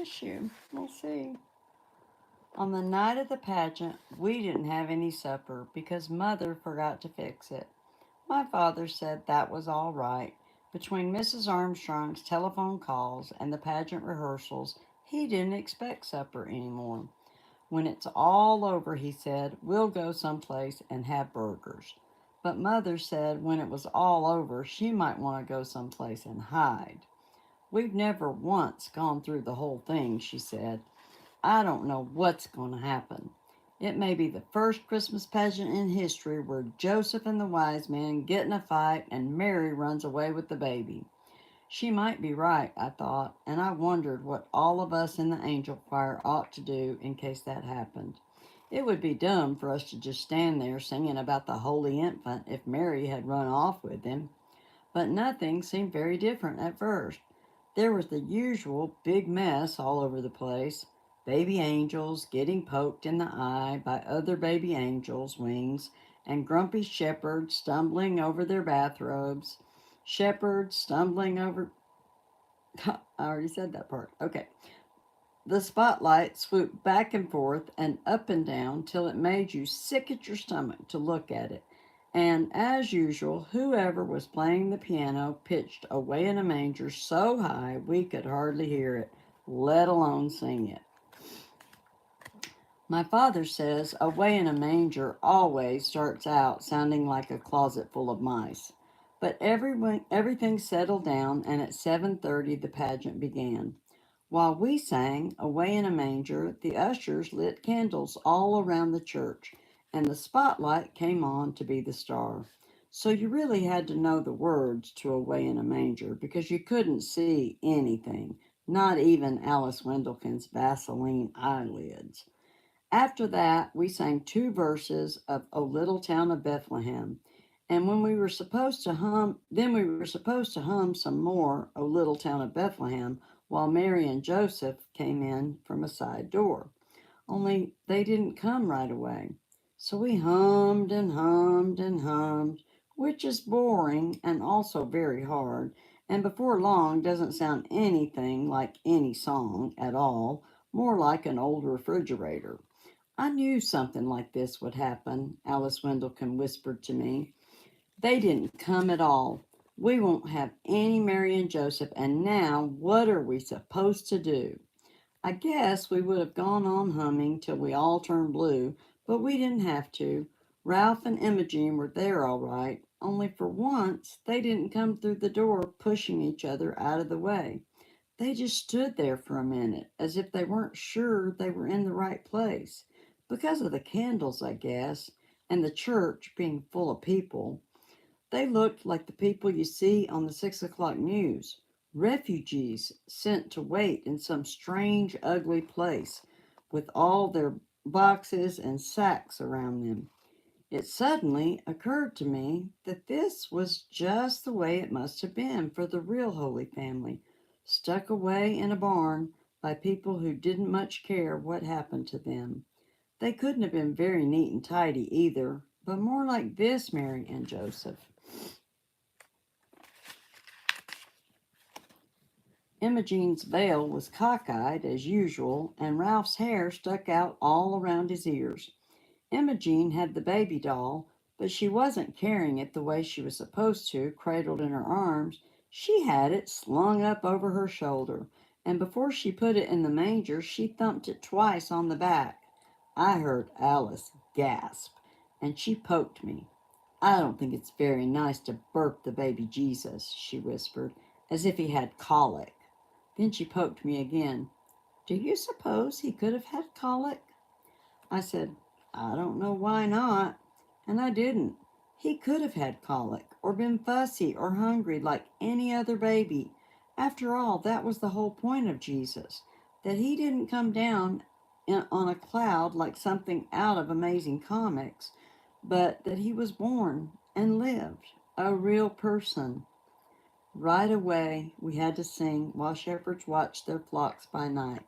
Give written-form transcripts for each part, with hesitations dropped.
bless you. We'll see. On the night of the pageant, we didn't have any supper because Mother forgot to fix it. My father said that was all right. Between Mrs. Armstrong's telephone calls and the pageant rehearsals, he didn't expect supper anymore. When it's all over, he said, we'll go someplace and have burgers. But Mother said when it was all over, she might want to go someplace and hide. We've never once gone through the whole thing, she said. I don't know what's going to happen. It may be the first Christmas pageant in history where Joseph and the wise men get in a fight and Mary runs away with the baby. She might be right, I thought, and I wondered what all of us in the angel choir ought to do in case that happened. It would be dumb for us to just stand there singing about the Holy Infant if Mary had run off with him. But nothing seemed very different at first. There was the usual big mess all over the place. Baby angels getting poked in the eye by other baby angels' wings, and grumpy shepherds stumbling over their bathrobes. Shepherds stumbling over. I already said that part. Okay. The spotlight swooped back and forth and up and down till it made you sick at your stomach to look at it. And as usual, whoever was playing the piano pitched Away in a Manger so high we could hardly hear it, let alone sing it. My father says Away in a Manger always starts out sounding like a closet full of mice. But everything settled down, and at 7:30 the pageant began. While we sang Away in a Manger, the ushers lit candles all around the church, and the spotlight came on to be the star. So you really had to know the words to Away in a Manger because you couldn't see anything, not even Alice Wendelkin's Vaseline eyelids. After that, we sang two verses of O Little Town of Bethlehem. And when we were supposed to hum, then we were supposed to hum some more O Little Town of Bethlehem while Mary and Joseph came in from a side door. Only they didn't come right away. So we hummed and hummed and hummed, which is boring and also very hard, and before long doesn't sound anything like any song at all, more like an old refrigerator. I knew something like this would happen, Alice Wendelkin whispered to me. They didn't come at all. We won't have any Mary and Joseph, and now what are we supposed to do? I guess we would have gone on humming till we all turned blue, but we didn't have to. Ralph and Imogene were there all right, only for once they didn't come through the door pushing each other out of the way. They just stood there for a minute, as if they weren't sure they were in the right place. Because of the candles, I guess, and the church being full of people. They looked like the people you see on the 6 o'clock news. Refugees sent to wait in some strange, ugly place with all their boxes and sacks around them. It suddenly occurred to me that this was just the way it must have been for the real Holy Family, stuck away in a barn by people who didn't much care what happened to them. They couldn't have been very neat and tidy either, but more like this Mary and Joseph. Imogene's veil was cockeyed as usual, and Ralph's hair stuck out all around his ears. Imogene had the baby doll, but she wasn't carrying it the way she was supposed to, cradled in her arms. She had it slung up over her shoulder, and before she put it in the manger, she thumped it twice on the back. I heard Alice gasp, and she poked me. I don't think it's very nice to burp the baby Jesus, she whispered, as if he had colic. Then she poked me again. Do you suppose he could have had colic? I said, I don't know why not. And I didn't. He could have had colic, or been fussy or hungry like any other baby. After all, that was the whole point of Jesus, that he didn't come down on a cloud like something out of Amazing Comics, but that he was born and lived, a real person. Right away, we had to sing while shepherds watched their flocks by night.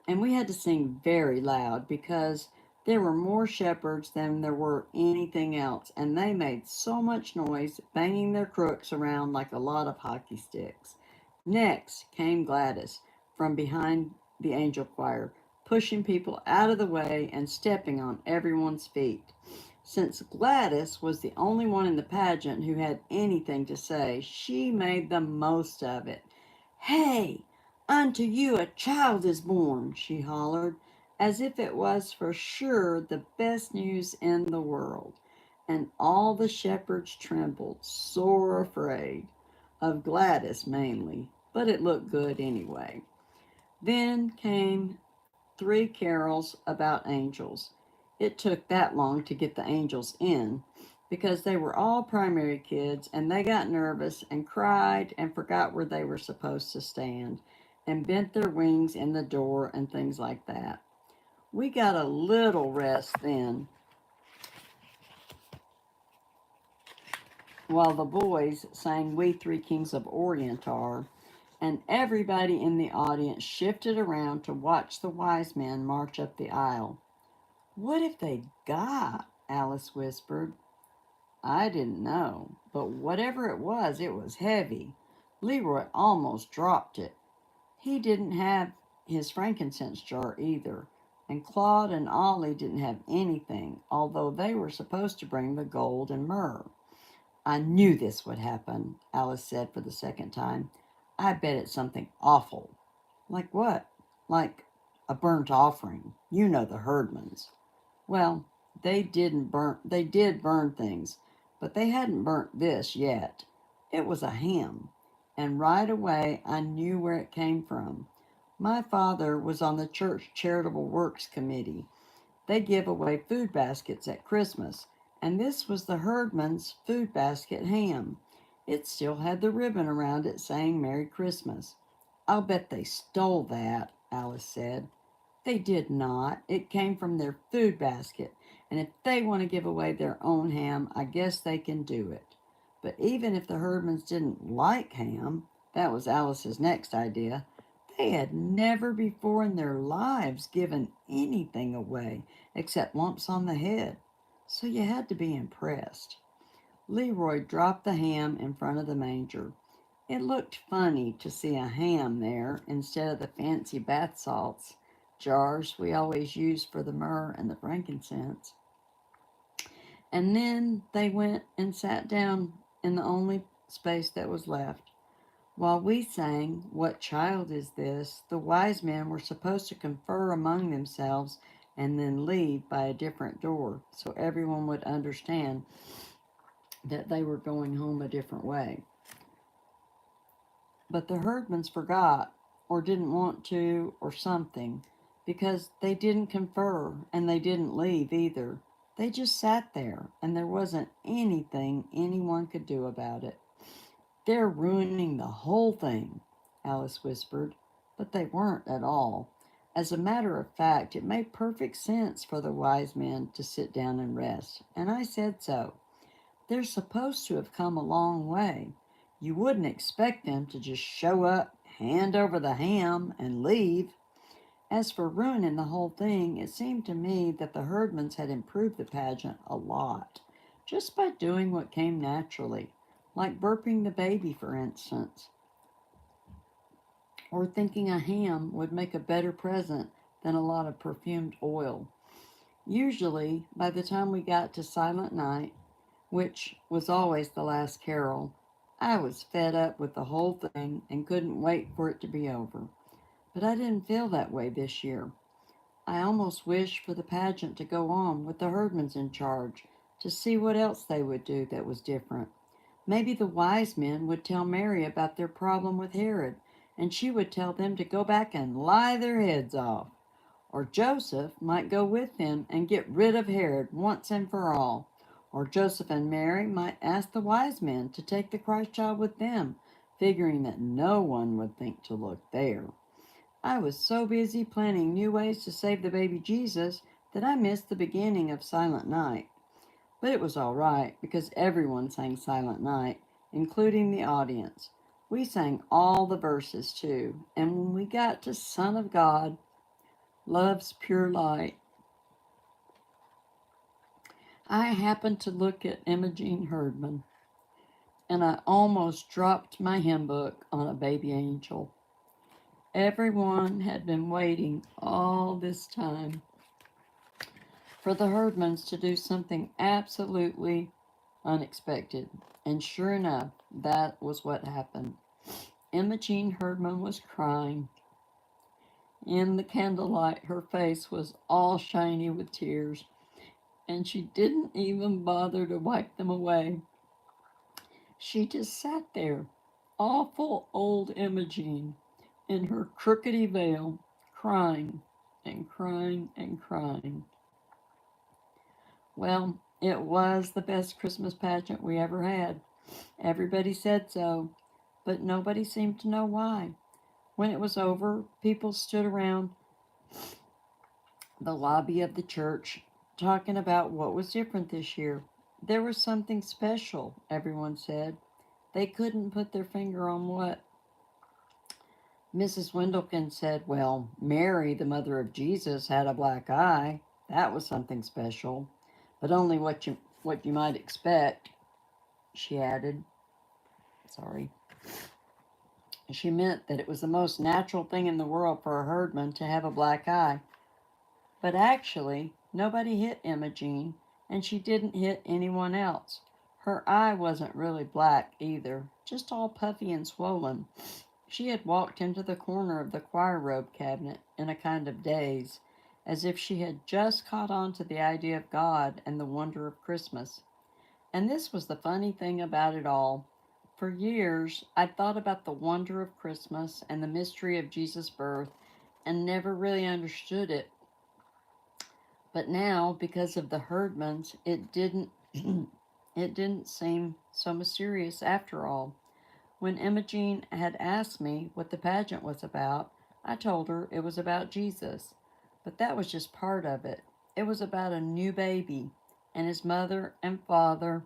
And we had to sing very loud because there were more shepherds than there were anything else, and they made so much noise, banging their crooks around like a lot of hockey sticks. Next came Gladys from behind the angel choir, pushing people out of the way and stepping on everyone's feet. Since Gladys was the only one in the pageant who had anything to say, she made the most of it. "Hey, unto you a child is born," she hollered, as if it was for sure the best news in the world. And all the shepherds trembled, sore afraid. Of Gladys mainly, but it looked good anyway. Then came three carols about angels. It took that long to get the angels in because they were all primary kids and they got nervous and cried and forgot where they were supposed to stand and bent their wings in the door and things like that. We got a little rest then while the boys sang "We Three Kings of Orient Are," and everybody in the audience shifted around to watch the wise men march up the aisle. "What if they got?" Alice whispered. I didn't know, but whatever it was heavy. Leroy almost dropped it. He didn't have his frankincense jar either, and Claude and Ollie didn't have anything, although they were supposed to bring the gold and myrrh. "I knew this would happen," Alice said for the second time. "I bet it's something awful." "Like what?" "Like a burnt offering. You know the Herdmans." Well, they did burn things, but they hadn't burnt this yet. It was a ham, and right away I knew where it came from. My father was on the church charitable works committee. They give away food baskets at Christmas, and this was the Herdman's food basket ham. It still had the ribbon around it saying Merry Christmas. "I'll bet they stole that," Alice said. "They did not. It came from their food basket, and if they want to give away their own ham, I guess they can do it." But even if the Herdmans didn't like ham, that was Alice's next idea, they had never before in their lives given anything away except lumps on the head. So you had to be impressed. Leroy dropped the ham in front of the manger. It looked funny to see a ham there instead of the fancy bath salts jars we always used for the myrrh and the frankincense. And then they went and sat down in the only space that was left. While we sang, "What child is this?" the wise men were supposed to confer among themselves and then leave by a different door so everyone would understand that they were going home a different way. But the Herdmans forgot, or didn't want to, or something, because they didn't confer and they didn't leave either. They just sat there, and there wasn't anything anyone could do about it. "They're ruining the whole thing," Alice whispered, but they weren't at all. As a matter of fact, it made perfect sense for the wise men to sit down and rest, and I said so. They're supposed to have come a long way. You wouldn't expect them to just show up, hand over the ham, and leave. As for ruining the whole thing, it seemed to me that the Herdmans had improved the pageant a lot, just by doing what came naturally, like burping the baby, for instance, or thinking a ham would make a better present than a lot of perfumed oil. Usually, by the time we got to Silent Night, which was always the last carol, I was fed up with the whole thing and couldn't wait for it to be over. But I didn't feel that way this year. I almost wished for the pageant to go on with the Herdmans in charge to see what else they would do that was different. Maybe the wise men would tell Mary about their problem with Herod, and she would tell them to go back and lie their heads off. Or Joseph might go with them and get rid of Herod once and for all. Or Joseph and Mary might ask the wise men to take the Christ child with them, figuring that no one would think to look there. I was so busy planning new ways to save the baby Jesus that I missed the beginning of Silent Night. But it was all right because everyone sang Silent Night, including the audience. We sang all the verses too, and when we got to Son of God, Love's Pure Light, I happened to look at Imogene Herdman, and I almost dropped my hymn book on a baby angel. Everyone had been waiting all this time for the Herdmans to do something absolutely unexpected. And sure enough, that was what happened. Imogene Herdman was crying. In the candlelight, her face was all shiny with tears, and she didn't even bother to wipe them away. She just sat there, awful old Imogene, in her crookedy veil, crying and crying and crying. Well, it was the best Christmas pageant we ever had. Everybody said so, but nobody seemed to know why. When it was over, people stood around the lobby of the church talking about what was different this year. There was something special, everyone said. They couldn't put their finger on what. Mrs. Wendlekin said, well, Mary, the mother of Jesus, had a black eye. That was something special, but only what you might expect, she added. Sorry. She meant that it was the most natural thing in the world for a herdman to have a black eye. But actually, nobody hit Imogene, and she didn't hit anyone else. Her eye wasn't really black either, just all puffy and swollen. She had walked into the corner of the choir robe cabinet in a kind of daze, as if she had just caught on to the idea of God and the wonder of Christmas. And this was the funny thing about it all. For years, I'd thought about the wonder of Christmas and the mystery of Jesus' birth and never really understood it. But now, because of the Herdmans, it didn't it didn't seem so mysterious after all. When Imogene had asked me what the pageant was about, I told her it was about Jesus. But that was just part of it. It was about a new baby and his mother and father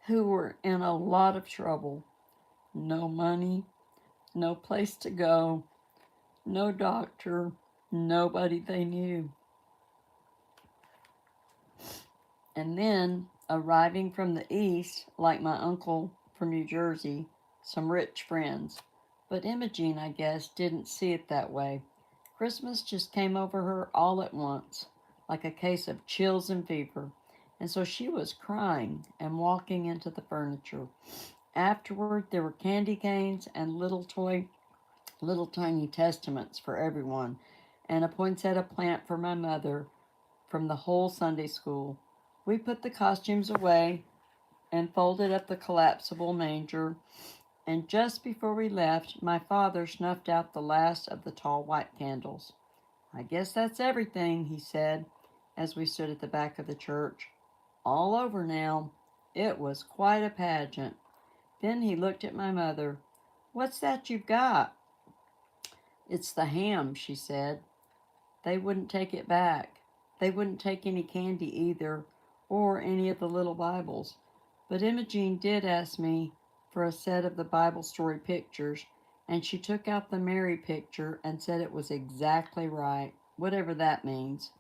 who were in a lot of trouble. No money, no place to go, no doctor, nobody they knew. And then, arriving from the east, like my uncle from New Jersey, some rich friends. But Imogene, I guess, didn't see it that way. Christmas just came over her all at once, like a case of chills and fever. And so she was crying and walking into the furniture. Afterward, there were candy canes and little tiny testaments for everyone, and a poinsettia plant for my mother from the whole Sunday school. We put the costumes away and folded up the collapsible manger, and just before we left, my father snuffed out the last of the tall white candles. I guess that's everything, he said, as we stood at the back of the church. All over now. It was quite a pageant. Then he looked at my mother. What's that you've got? It's the ham, she said. They wouldn't take it back. They wouldn't take any candy either, or any of the little Bibles. But Imogene did ask me for a set of the Bible story pictures, and she took out the Mary picture and said it was exactly right, whatever that means.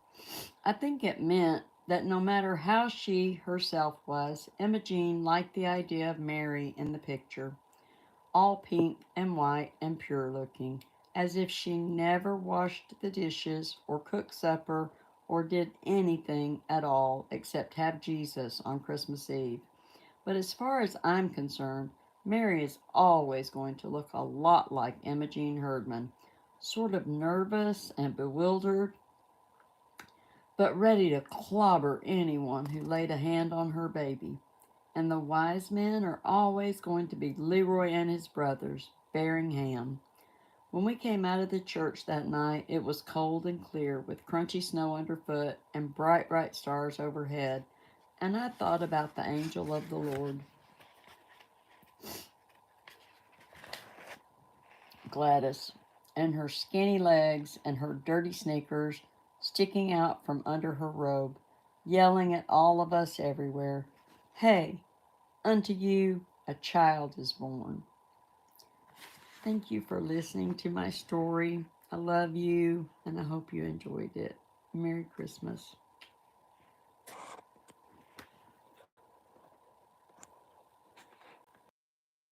I think it meant that no matter how she herself was, Imogene liked the idea of Mary in the picture, all pink and white and pure looking, as if she never washed the dishes or cooked supper or did anything at all except have Jesus on Christmas Eve. But as far as I'm concerned, Mary is always going to look a lot like Imogene Herdman, sort of nervous and bewildered, but ready to clobber anyone who laid a hand on her baby. And the wise men are always going to be Leroy and his brothers, bearing ham. When we came out of the church that night, it was cold and clear, with crunchy snow underfoot and bright, bright stars overhead. And I thought about the angel of the Lord, Gladys, and her skinny legs and her dirty sneakers sticking out from under her robe, yelling at all of us everywhere, Hey, unto you a child is born. Thank you for listening to my story. I love you, and I hope you enjoyed it. Merry Christmas.